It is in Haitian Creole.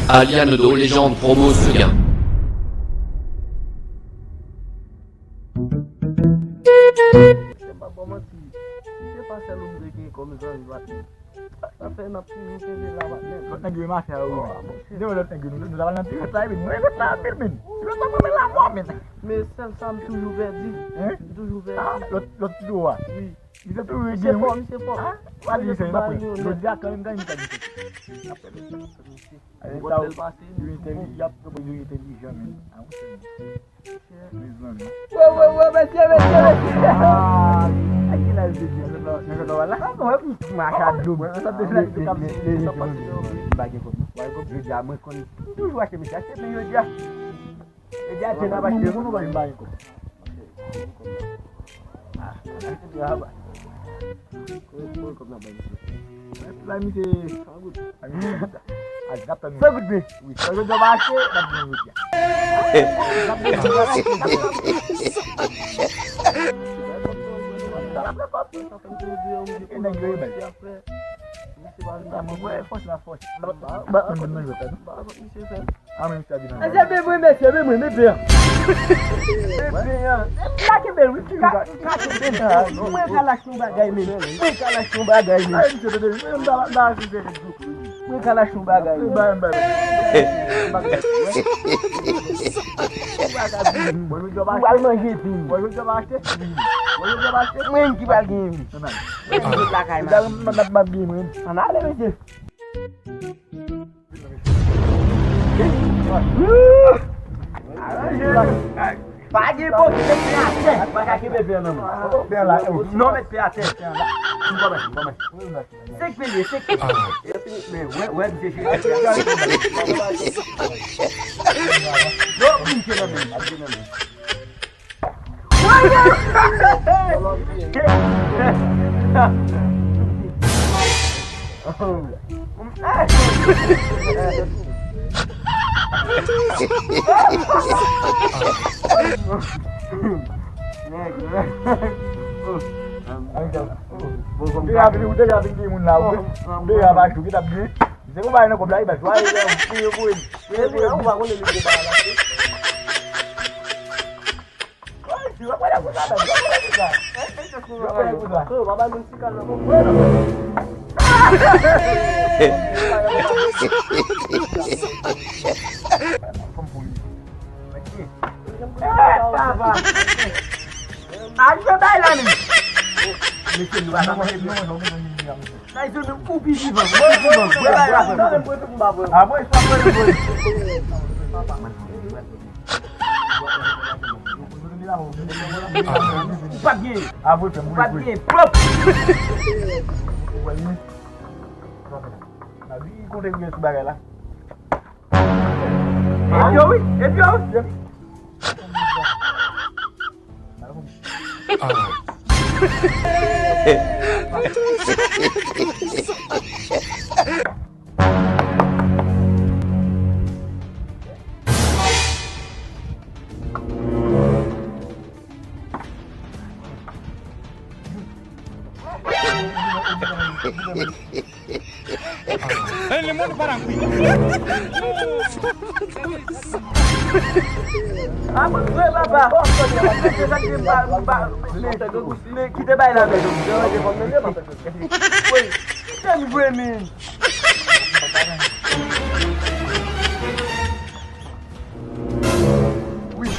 Alianedo Légende promo Seguin. Pague pouco, vai aqui bebendo, mano. Não mete pé até. Vamos. Tem que beber, tem que beber. Ué, deixa eu não, mentira mesmo, aqui mesmo. Dia beli udah ya tinggi mun lau. Dia ya baju kita beli. Bisa kau bayar nak kau beli baju air yang punya pun. Punya aku bangun lebih ke bawah lagi. Siapa yang aku tak ada? Siapa yang aku tak? Kau bapa mensikan aku. Anh có đây là này. Mình chuyển vào nó hết luôn. Đây tôi đứng cu pi gì vậy? À mới xong rồi. Bắt gì? À vui phải bắt gì? Plop. Nah, di kau dengan sebagai lah. Jauh. Ele manda para mim. Ah, mas foi babá. Kita baik lah. Woi, jangan buat ni. Wih.